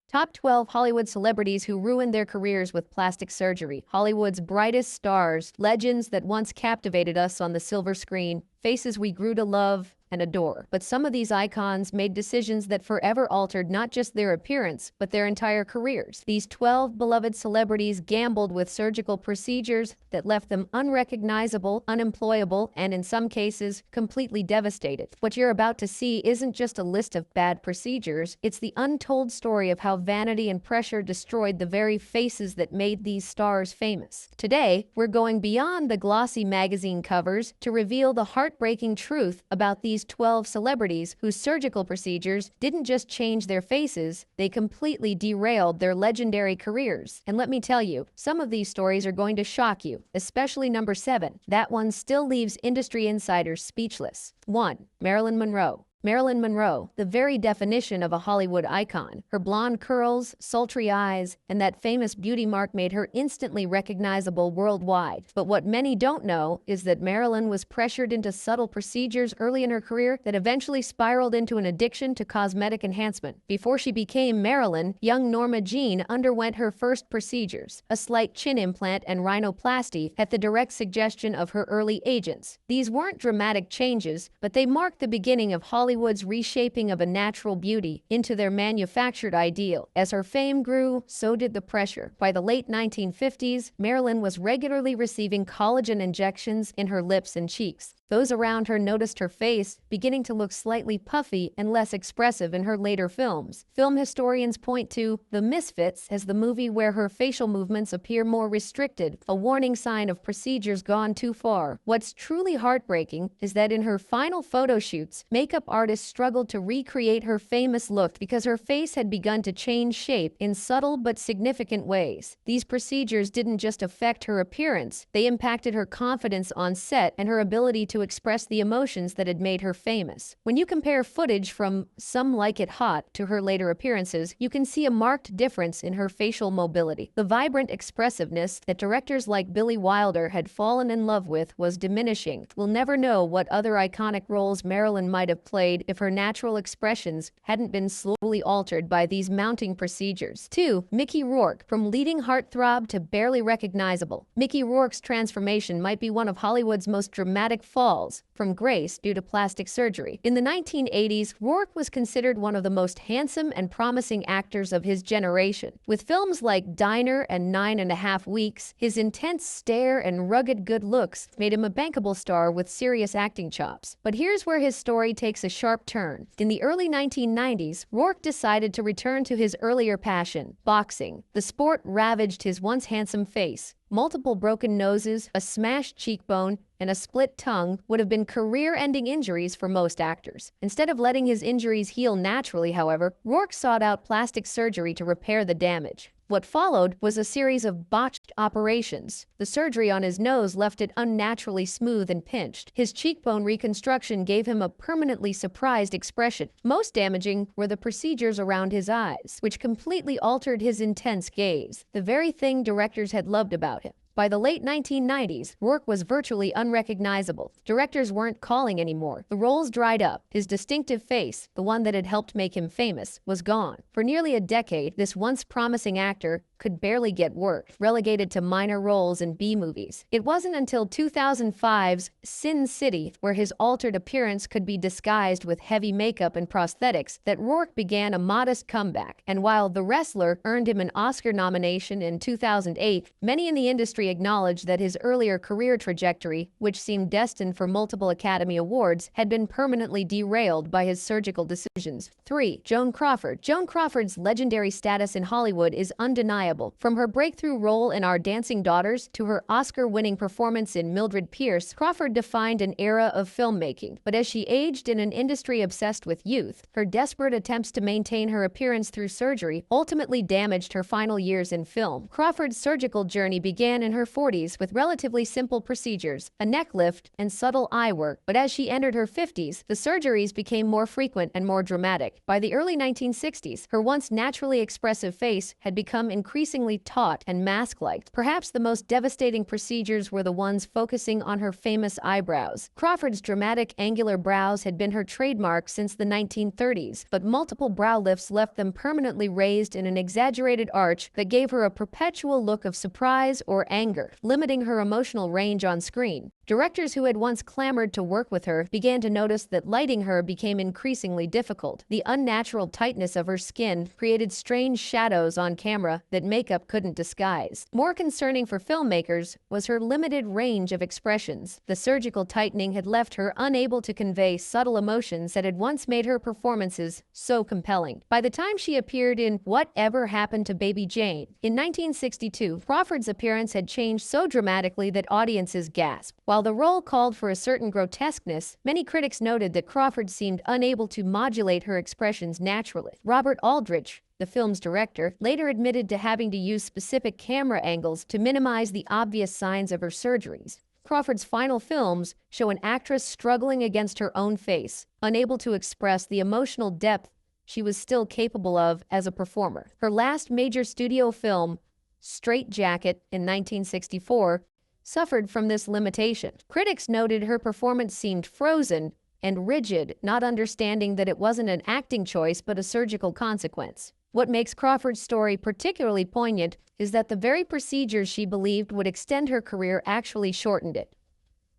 Top 12 Hollywood celebrities who ruined their careers with plastic surgery. Hollywood's brightest stars, legends that once captivated us on the silver screen, faces we grew to love and adore. But some of these icons made decisions that forever altered not just their appearance, but their entire careers. These 12 beloved celebrities gambled with surgical procedures that left them unrecognizable, unemployable, and in some cases, completely devastated. What you're about to see isn't just a list of bad procedures, it's the untold story of how vanity and pressure destroyed the very faces that made these stars famous. Today, we're going beyond the glossy magazine covers to reveal the heartbreaking truth about these 12 celebrities whose surgical procedures didn't just change their faces, they completely derailed their legendary careers. And let me tell you, some of these stories are going to shock you, especially number 7. That one still leaves industry insiders speechless. 1. Marilyn Monroe. Marilyn Monroe, the very definition of a Hollywood icon. Her blonde curls, sultry eyes, and that famous beauty mark made her instantly recognizable worldwide. But what many don't know is that Marilyn was pressured into subtle procedures early in her career that eventually spiraled into an addiction to cosmetic enhancement. Before she became Marilyn, young Norma Jean underwent her first procedures, a slight chin implant and rhinoplasty at the direct suggestion of her early agents. These weren't dramatic changes, but they marked the beginning of Hollywood's reshaping of a natural beauty into their manufactured ideal. As her fame grew, so did the pressure. By the late 1950s, Marilyn was regularly receiving collagen injections in her lips and cheeks. Those around her noticed her face beginning to look slightly puffy and less expressive in her later films. Film historians point to The Misfits as the movie where her facial movements appear more restricted, a warning sign of procedures gone too far. What's truly heartbreaking is that in her final photo shoots, makeup artists struggled to recreate her famous look because her face had begun to change shape in subtle but significant ways. These procedures didn't just affect her appearance, they impacted her confidence on set and her ability to express the emotions that had made her famous. When you compare footage from Some Like It Hot to her later appearances, you can see a marked difference in her facial mobility. The vibrant expressiveness that directors like Billy Wilder had fallen in love with was diminishing. We'll never know what other iconic roles Marilyn might have played if her natural expressions hadn't been slowly altered by these mounting procedures. 2. Mickey Rourke. From leading heartthrob to barely recognizable, Mickey Rourke's transformation might be one of Hollywood's most dramatic falls from grace due to plastic surgery. In the 1980s, Rourke was considered one of the most handsome and promising actors of his generation. With films like Diner and 9½ Weeks, his intense stare and rugged good looks made him a bankable star with serious acting chops. But here's where his story takes a sharp turn. In the early 1990s, Rourke decided to return to his earlier passion, boxing. The sport ravaged his once handsome face. Multiple broken noses, a smashed cheekbone, and a split tongue would have been career-ending injuries for most actors. Instead of letting his injuries heal naturally, however, Rourke sought out plastic surgery to repair the damage. What followed was a series of botched operations. The surgery on his nose left it unnaturally smooth and pinched. His cheekbone reconstruction gave him a permanently surprised expression. Most damaging were the procedures around his eyes, which completely altered his intense gaze, the very thing directors had loved about him. By the late 1990s, Rourke was virtually unrecognizable. Directors weren't calling anymore. The roles dried up. His distinctive face, the one that had helped make him famous, was gone. For nearly a decade, this once promising actor could barely get work, relegated to minor roles in B-movies. It wasn't until 2005's Sin City, where his altered appearance could be disguised with heavy makeup and prosthetics, that Rourke began a modest comeback. And while The Wrestler earned him an Oscar nomination in 2008, many in the industry acknowledged that his earlier career trajectory, which seemed destined for multiple Academy Awards, had been permanently derailed by his surgical decisions. 3. Joan Crawford. Joan Crawford's legendary status in Hollywood is undeniable. From her breakthrough role in Our Dancing Daughters to her Oscar-winning performance in Mildred Pierce, Crawford defined an era of filmmaking. But as she aged in an industry obsessed with youth, her desperate attempts to maintain her appearance through surgery ultimately damaged her final years in film. Crawford's surgical journey began in her 40s with relatively simple procedures, a neck lift, and subtle eye work. But as she entered her 50s, the surgeries became more frequent and more dramatic. By the early 1960s, her once naturally expressive face had become increasingly increasingly taut and mask-like. Perhaps the most devastating procedures were the ones focusing on her famous eyebrows. Crawford's dramatic angular brows had been her trademark since the 1930s, but multiple brow lifts left them permanently raised in an exaggerated arch that gave her a perpetual look of surprise or anger, limiting her emotional range on screen. Directors who had once clamored to work with her began to notice that lighting her became increasingly difficult. The unnatural tightness of her skin created strange shadows on camera that makeup couldn't disguise. More concerning for filmmakers was her limited range of expressions. The surgical tightening had left her unable to convey subtle emotions that had once made her performances so compelling. By the time she appeared in Whatever Happened to Baby Jane in 1962, Crawford's appearance had changed so dramatically that audiences gasped. While the role called for a certain grotesqueness, many critics noted that Crawford seemed unable to modulate her expressions naturally. Robert Aldrich, the film's director, later admitted to having to use specific camera angles to minimize the obvious signs of her surgeries. Crawford's final films show an actress struggling against her own face, unable to express the emotional depth she was still capable of as a performer. Her last major studio film, Straight Jacket, in 1964, suffered from this limitation. Critics noted her performance seemed frozen and rigid, not understanding that it wasn't an acting choice but a surgical consequence. What makes Crawford's story particularly poignant is that the very procedures she believed would extend her career actually shortened it.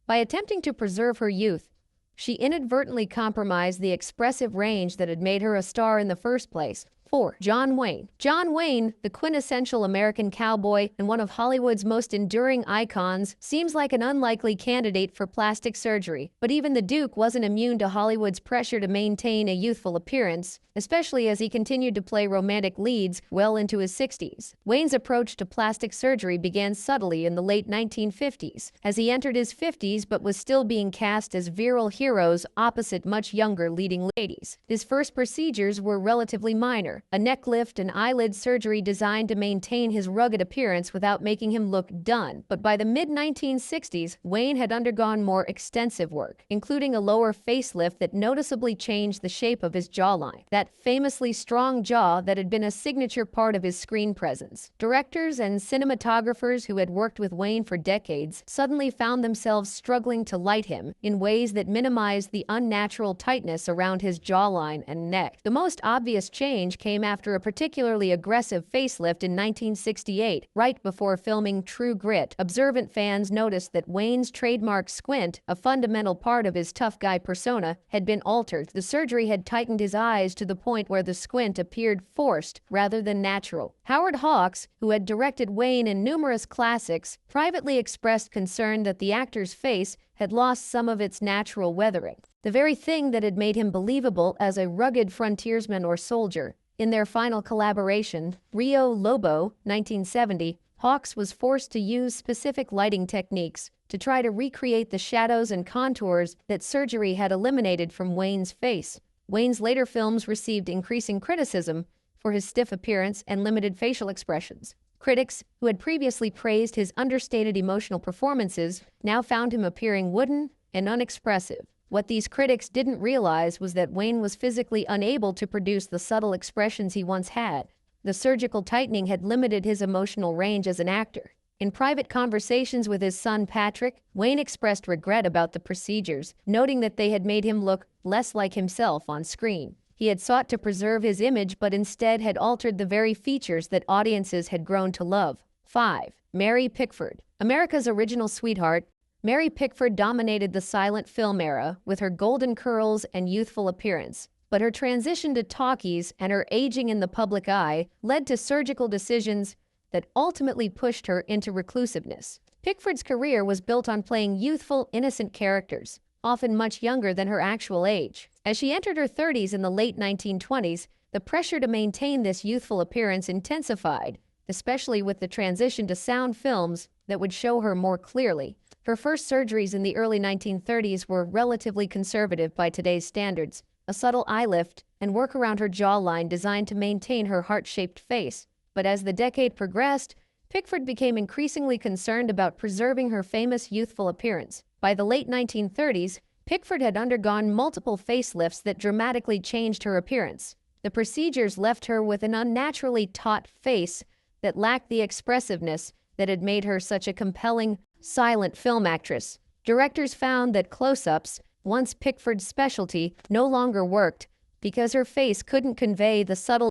By attempting to preserve her youth, she inadvertently compromised the expressive range that had made her a star in the first place. 4. John Wayne. John Wayne, the quintessential American cowboy and one of Hollywood's most enduring icons, seems like an unlikely candidate for plastic surgery. But even the Duke wasn't immune to Hollywood's pressure to maintain a youthful appearance, especially as he continued to play romantic leads well into his 60s. Wayne's approach to plastic surgery began subtly in the late 1950s, as he entered his 50s but was still being cast as virile heroes opposite much younger leading ladies. His first procedures were relatively minor, a neck lift and eyelid surgery designed to maintain his rugged appearance without making him look done. But by the mid-1960s, Wayne had undergone more extensive work, including a lower facelift that noticeably changed the shape of his jawline, that famously strong jaw that had been a signature part of his screen presence. Directors and cinematographers who had worked with Wayne for decades suddenly found themselves struggling to light him in ways that minimized the unnatural tightness around his jawline and neck. The most obvious change came after a particularly aggressive facelift in 1968, right before filming True Grit. Observant fans noticed that Wayne's trademark squint, a fundamental part of his tough guy persona, had been altered. The surgery had tightened his eyes to the point where the squint appeared forced rather than natural. Howard Hawks, who had directed Wayne in numerous classics, privately expressed concern that the actor's face had lost some of its natural weathering, the very thing that had made him believable as a rugged frontiersman or soldier. In their final collaboration, Rio Lobo, 1970, Hawks was forced to use specific lighting techniques to try to recreate the shadows and contours that surgery had eliminated from Wayne's face. Wayne's later films received increasing criticism for his stiff appearance and limited facial expressions. Critics, who had previously praised his understated emotional performances, now found him appearing wooden and unexpressive. What these critics didn't realize was that Wayne was physically unable to produce the subtle expressions he once had. The surgical tightening had limited his emotional range as an actor. In private conversations with his son Patrick, Wayne expressed regret about the procedures, noting that they had made him look less like himself on screen. He had sought to preserve his image but instead had altered the very features that audiences had grown to love. 5. Mary Pickford. America's original sweetheart, Mary Pickford dominated the silent film era with her golden curls and youthful appearance, but her transition to talkies and her aging in the public eye led to surgical decisions that ultimately pushed her into reclusiveness. Pickford's career was built on playing youthful, innocent characters, often much younger than her actual age. As she entered her 30s in the late 1920s, the pressure to maintain this youthful appearance intensified, especially with the transition to sound films that would show her more clearly. Her first surgeries in the early 1930s were relatively conservative by today's standards, a subtle eye lift and work around her jawline designed to maintain her heart-shaped face. But as the decade progressed, Pickford became increasingly concerned about preserving her famous youthful appearance. By the late 1930s, Pickford had undergone multiple facelifts that dramatically changed her appearance. The procedures left her with an unnaturally taut face that lacked the expressiveness that had made her such a compelling, silent film actress. Directors found that close-ups, once Pickford's specialty, no longer worked because her face couldn't convey the subtle